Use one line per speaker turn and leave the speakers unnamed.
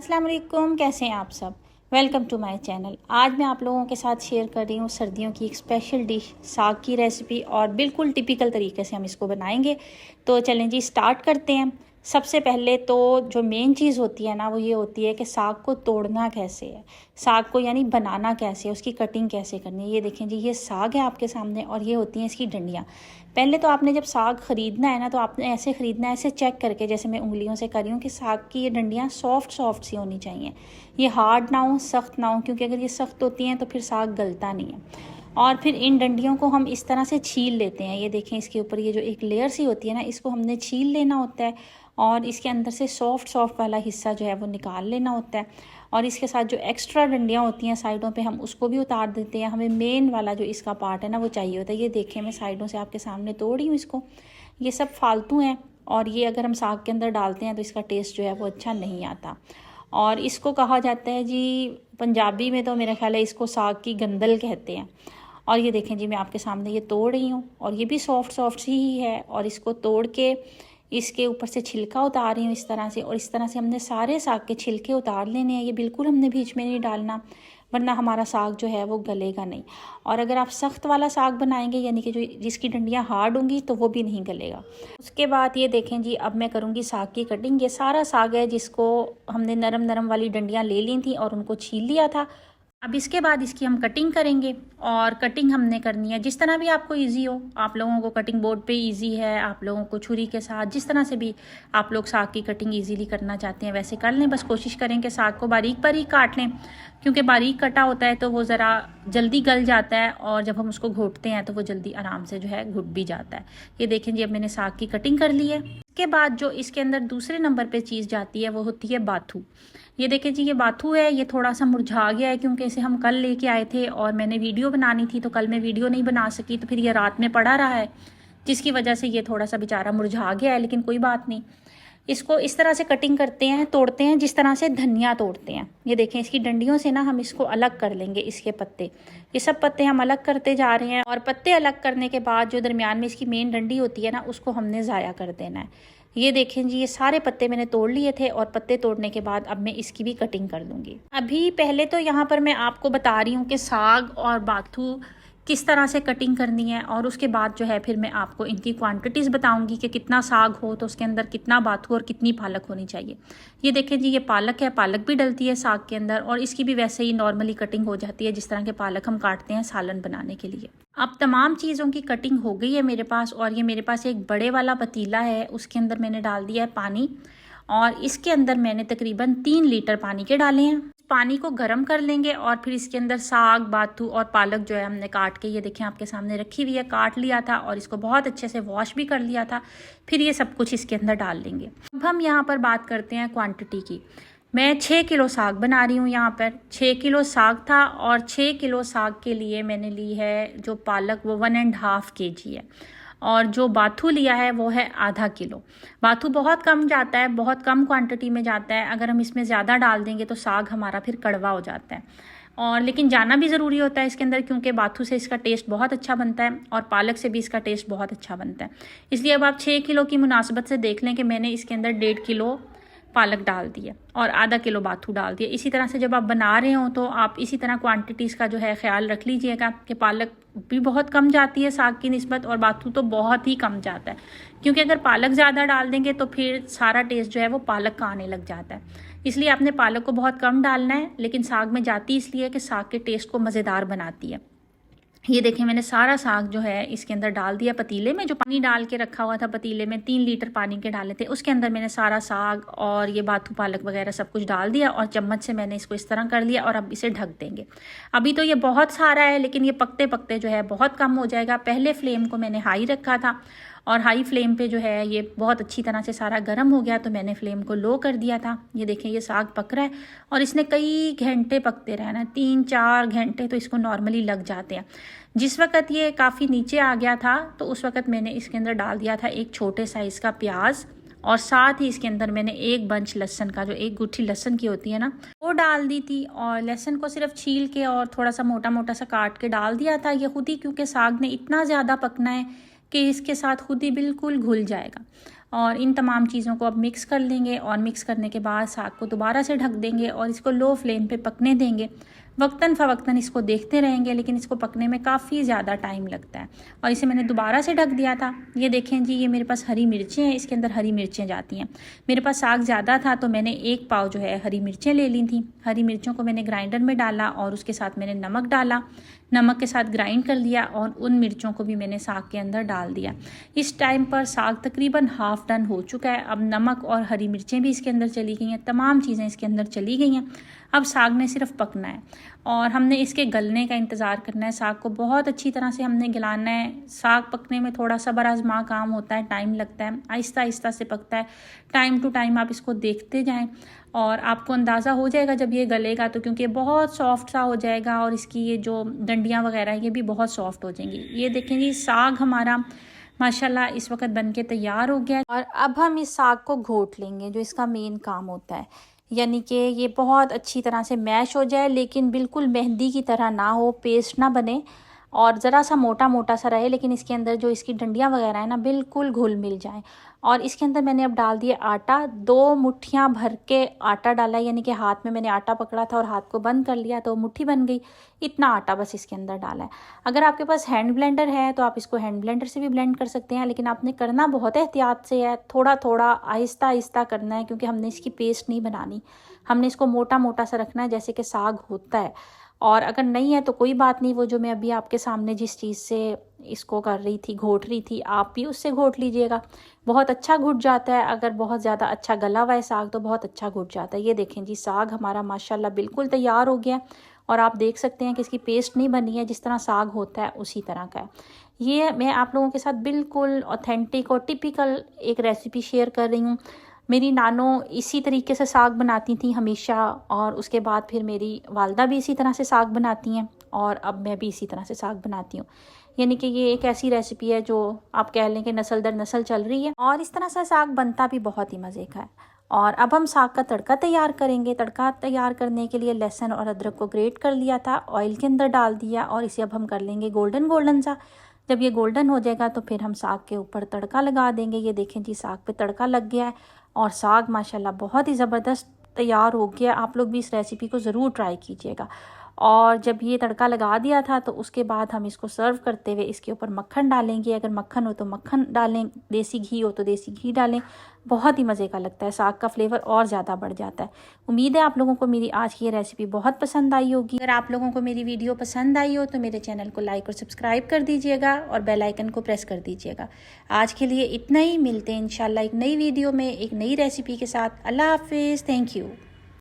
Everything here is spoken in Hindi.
अस्सलाम वालेकुम, कैसे हैं आप सब। Welcome to my channel. आज मैं आप लोगों के साथ शेयर कर रही हूँ सर्दियों की एक स्पेशल डिश साग की रेसिपी, और बिल्कुल टिपिकल तरीके से हम इसको बनाएंगे। तो चलें जी, स्टार्ट करते हैं। सबसे पहले तो जो मेन चीज़ होती है ना, वो ये होती है कि साग को तोड़ना कैसे है, साग को यानी बनाना कैसे है, उसकी कटिंग कैसे करनी है। ये देखें जी, ये साग है आपके सामने और ये होती हैं इसकी डंडियाँ। पहले तो आपने जब साग ख़रीदना है ना, तो आपने ऐसे ख़रीदना है, ऐसे चेक करके, जैसे मैं उंगलियों से कर रही हूँ, कि साग की ये डंडियाँ सॉफ्ट सॉफ्ट सी होनी चाहिए। ये हार्ड ना हो, सख्त ना हो, क्योंकि अगर ये सख्त होती हैं तो फिर साग गलता नहीं है। और फिर इन डंडियों को हम इस तरह से छील लेते हैं। ये देखें, इसके ऊपर ये जो एक लेयर सी होती है ना, इसको हमने छील लेना होता है और इसके अंदर से सॉफ्ट सॉफ्ट वाला हिस्सा जो है वो निकाल लेना होता है। और इसके साथ जो एक्स्ट्रा डंडियाँ होती हैं साइडों पे, हम उसको भी उतार देते हैं। हमें मेन वाला जो इसका पार्ट है ना, वो चाहिए होता है। ये देखें, मैं साइडों से आपके सामने तोड़ी हूँ इसको। ये सब फालतू हैं और ये अगर हम साग के अंदर डालते हैं तो इसका टेस्ट जो है वो अच्छा नहीं आता। और इसको कहा जाता है जी, पंजाबी में तो मेरा ख्याल है इसको साग की गंदल कहते हैं। और ये देखें जी, मैं आपके सामने ये तोड़ रही हूँ और ये भी सॉफ्ट सॉफ्ट सी ही है। और इसको तोड़ के इसके ऊपर से छिलका उतार रही हूँ इस तरह से। और इस तरह से हमने सारे साग के छिलके उतार लेने हैं। ये बिल्कुल हमने बीच में नहीं डालना, वरना हमारा साग जो है वो गलेगा नहीं। और अगर आप सख्त वाला साग बनाएंगे, यानी कि जो जिसकी डंडियाँ हार्ड होंगी, तो वो भी नहीं गलेगा। उसके बाद ये देखें जी, अब मैं करूँगी साग की कटिंग। ये सारा साग है जिसको हमने नरम नरम वाली डंडियाँ ले ली थी और उनको छील लिया था। अब इसके बाद इसकी हम कटिंग करेंगे। और कटिंग हमने करनी है जिस तरह भी आपको इजी हो। आप लोगों को कटिंग बोर्ड पे इजी है, आप लोगों को छुरी के साथ, जिस तरह से भी आप लोग साग की कटिंग इजीली करना चाहते हैं वैसे कर लें। बस कोशिश करें कि साग को बारीक बारीक काट लें, क्योंकि बारीक कटा होता है तो वो ज़रा जल्दी गल जाता है और जब हम उसको घोटते हैं तो वो जल्दी आराम से जो है घुट भी जाता है। ये देखें जी, अब मैंने साग की कटिंग कर ली है। इसके बाद जो इसके अंदर दूसरे नंबर पे चीज़ जाती है वो होती है बाथू। ये देखें जी, ये बाथू है। ये थोड़ा सा मुरझा गया है क्योंकि इसे हम कल लेके आए थे और मैंने वीडियो बनानी थी, तो कल मैं वीडियो नहीं बना सकी, तो फिर ये रात में पड़ा रहा है, जिसकी वजह से ये थोड़ा सा बेचारा मुरझा गया है। लेकिन कोई बात नहीं, इसको इस तरह से कटिंग करते हैं, तोड़ते हैं जिस तरह से धनिया तोड़ते हैं। ये देखें, इसकी डंडियों से ना हम इसको अलग कर लेंगे, इसके पत्ते, ये सब पत्ते हम अलग करते जा रहे हैं। और पत्ते अलग करने के बाद जो दरमियान में इसकी मेन डंडी होती है ना, उसको हमने ज़ाया कर देना है। ये देखें जी, ये सारे पत्ते मैंने तोड़ लिए थे और पत्ते तोड़ने के बाद अब मैं इसकी भी कटिंग कर लूँगी। अभी पहले तो यहाँ पर मैं आपको बता रही हूँ कि साग और बाथू किस तरह से कटिंग करनी है, और उसके बाद जो है फिर मैं आपको इनकी क्वांटिटीज़ बताऊंगी कि कितना साग हो तो उसके अंदर कितना बाथू और कितनी पालक होनी चाहिए। ये देखें जी, ये पालक है, पालक भी डलती है साग के अंदर और इसकी भी वैसे ही नॉर्मली कटिंग हो जाती है जिस तरह के पालक हम काटते हैं सालन बनाने के लिए। अब तमाम चीज़ों की कटिंग हो गई है मेरे पास, और ये मेरे पास एक बड़े वाला पतीला है, उसके अंदर मैंने डाल दिया है पानी। और इसके अंदर मैंने तकरीबन 3 लीटर पानी के डाले हैं। पानी को गर्म कर लेंगे और फिर इसके अंदर साग, बाथू और पालक जो है हमने काट के, ये देखें आपके सामने रखी हुई है, काट लिया था और इसको बहुत अच्छे से वॉश भी कर लिया था। फिर ये सब कुछ इसके अंदर डाल लेंगे। अब हम यहाँ पर बात करते हैं क्वांटिटी की। मैं 6 किलो साग बना रही हूँ। यहाँ पर 6 किलो साग था और 6 किलो साग के लिए मैंने ली है जो पालक, वो 1.5 kg है। और जो बाथू लिया है वो है आधा किलो। बाथू बहुत कम जाता है, बहुत कम क्वांटिटी में जाता है। अगर हम इसमें ज़्यादा डाल देंगे तो साग हमारा फिर कड़वा हो जाता है। और लेकिन जाना भी ज़रूरी होता है इसके अंदर, क्योंकि बाथू से इसका टेस्ट बहुत अच्छा बनता है और पालक से भी इसका टेस्ट बहुत अच्छा बनता है। इसलिए अब आप 6 किलो की मुनासबत से देख लें कि मैंने इसके अंदर 1.5 किलो पालक डाल दिया और आधा किलो बाथू डाल दिया। इसी तरह से जब आप बना रहे हो तो आप इसी तरह क्वांटिटीज़ का जो है ख्याल रख लीजिएगा कि पालक भी बहुत कम जाती है साग की निस्बत और बाथू तो बहुत ही कम जाता है, क्योंकि अगर पालक ज़्यादा डाल देंगे तो फिर सारा टेस्ट जो है वो पालक का आने लग जाता है। इसलिए आपने पालक को बहुत कम डालना है, लेकिन साग में जाती इसलिए कि साग के टेस्ट को मज़ेदार बनाती है। ये देखें, मैंने सारा साग जो है इसके अंदर डाल दिया पतीले में। जो पानी डाल के रखा हुआ था पतीले में, 3 लीटर पानी के डाले थे, उसके अंदर मैंने सारा साग और ये बाथू, पालक वगैरह सब कुछ डाल दिया और चम्मच से मैंने इसको इस तरह कर लिया और अब इसे ढक देंगे। अभी तो ये बहुत सारा है, लेकिन ये पकते पकते जो है बहुत कम हो जाएगा। पहले फ्लेम को मैंने हाई रखा था और हाई फ्लेम पे जो है ये बहुत अच्छी तरह से सारा गर्म हो गया, तो मैंने फ्लेम को लो कर दिया था। ये देखें, ये साग पक रहा है और इसने कई घंटे पकते रहना, 3-4 घंटे तो इसको नॉर्मली लग जाते हैं। जिस वक्त ये काफ़ी नीचे आ गया था तो उस वक्त मैंने इसके अंदर डाल दिया था एक छोटे साइज़ का प्याज, और साथ ही इसके अंदर मैंने एक बंच लहसन का, जो एक गुठी लहसन की होती है ना, वो डाल दी थी। और लहसन को सिर्फ छील के और थोड़ा सा मोटा मोटा सा काट के डाल दिया था। ये खुद ही, क्योंकि साग ने इतना ज़्यादा पकना है कि इसके साथ खुद ही बिल्कुल घुल जाएगा। और इन तमाम चीज़ों को अब मिक्स कर लेंगे और मिक्स करने के बाद साग को दोबारा से ढक देंगे और इसको लो फ्लेम पे पकने देंगे। वक्तन फ़वक्तन इसको देखते रहेंगे, लेकिन इसको पकने में काफ़ी ज़्यादा टाइम लगता है। और इसे मैंने दोबारा से ढक दिया था। ये देखें जी, ये मेरे पास हरी मिर्चें हैं, इसके अंदर हरी मिर्चें जाती हैं। मेरे पास साग ज़्यादा था तो मैंने 1 पाव जो है हरी मिर्चें ले ली थी। हरी मिर्चों को मैंने ग्राइंडर में डाला और उसके साथ मैंने नमक डाला, नमक के साथ ग्राइंड कर लिया और उन मिर्चों को भी मैंने साग के अंदर डाल दिया। इस टाइम पर साग तकरीबन हाफ़ डन हो चुका है। अब नमक और हरी मिर्चें भी इसके अंदर चली गई हैं, तमाम चीज़ें इसके अंदर चली गई हैं। अब साग ने सिर्फ पकना है और हमने इसके गलने का इंतज़ार करना है। साग को बहुत अच्छी तरह से हमने गलाना है। साग पकने में थोड़ा सब्र आज़मा काम होता है, टाइम लगता है, आहिस्ता आहिस्ता से पकता है। टाइम टू टाइम आप इसको देखते जाएं और आपको अंदाज़ा हो जाएगा जब ये गलेगा तो, क्योंकि बहुत सॉफ्ट सा हो जाएगा और इसकी ये जो डंडियाँ वगैरह ये भी बहुत सॉफ्ट हो जाएंगी। ये देखेंगे साग हमारा माशाल्लाह इस वक्त बन के तैयार हो गया है। और अब हम इस साग को घोट लेंगे, जो इसका मेन काम होता है, यानी कि ये बहुत अच्छी तरह से मैश हो जाए, लेकिन बिल्कुल मेहंदी की तरह ना हो, पेस्ट ना बने और ज़रा सा मोटा मोटा सा रहे, लेकिन इसके अंदर जो इसकी डंडियाँ वगैरह है ना बिल्कुल घुल मिल जाएं। और इसके अंदर मैंने अब डाल दिया आटा, 2 मुट्ठियाँ भर के आटा डाला, यानी कि हाथ में मैंने आटा पकड़ा था और हाथ को बंद कर लिया तो मुट्ठी बन गई। इतना आटा बस इसके अंदर डाला है। अगर आपके पास हैंड ब्लेंडर है तो आप इसको हैंड ब्लेंडर से भी ब्लेंड कर सकते हैं, लेकिन आपने करना बहुत एहतियात से है, थोड़ा थोड़ा आहिस्ता आहिस्ता करना है, क्योंकि हमने इसकी पेस्ट नहीं बनानी। हमने इसको मोटा मोटा सा रखना है जैसे कि साग होता है। और अगर नहीं है तो कोई बात नहीं, वो जो मैं अभी आपके सामने जिस चीज़ से इसको कर रही थी, घोट रही थी, आप भी उससे घोट लीजिएगा। बहुत अच्छा घुट जाता है। अगर बहुत ज़्यादा अच्छा गला हुआ है साग तो बहुत अच्छा घुट जाता है। ये देखें जी, साग हमारा माशाल्लाह बिल्कुल तैयार हो गया और आप देख सकते हैं कि इसकी पेस्ट नहीं बनी है, जिस तरह साग होता है उसी तरह का है। ये मैं आप लोगों के साथ बिल्कुल ऑथेंटिक और टिपिकल एक रेसिपी शेयर कर रही हूँ। मेरी नानो इसी तरीके से साग बनाती थी हमेशा, और उसके बाद फिर मेरी वालदा भी इसी तरह से साग बनाती हैं और अब मैं भी इसी तरह से साग बनाती हूँ। यानी कि ये एक ऐसी रेसिपी है जो आप कह लें कि नस्ल दर नस्ल चल रही है और इस तरह से साग बनता भी बहुत ही मज़े का है। और अब हम साग का तड़का तैयार करेंगे। तड़का तैयार करने के लिए लहसुन और अदरक को ग्रेट कर लिया था, ऑयल के अंदर डाल दिया और इसे अब हम कर लेंगे गोल्डन गोल्डन सा। जब ये गोल्डन हो जाएगा तो फिर हम साग के ऊपर तड़का लगा देंगे। ये देखें जी, साग पे तड़का लग गया है और साग माशाल्लाह बहुत ही ज़बरदस्त तैयार हो गया। आप लोग भी इस रेसिपी को ज़रूर ट्राई कीजिएगा। और जब ये तड़का लगा दिया था तो उसके बाद हम इसको सर्व करते हुए इसके ऊपर मक्खन डालेंगे। अगर मक्खन हो तो मक्खन डालें, देसी घी हो तो देसी घी डालें। बहुत ही मज़े का लगता है, साग का फ्लेवर और ज़्यादा बढ़ जाता है। उम्मीद है आप लोगों को मेरी आज की ये रेसिपी बहुत पसंद आई होगी। अगर आप लोगों को मेरी वीडियो पसंद आई हो तो मेरे चैनल को लाइक और सब्सक्राइब कर दीजिएगा और बेल आइकन को प्रेस कर दीजिएगा। आज के लिए इतना ही, मिलते हैं इंशाल्लाह एक नई वीडियो में एक नई रेसिपी के साथ। अल्लाह हाफिज़, थैंक यू।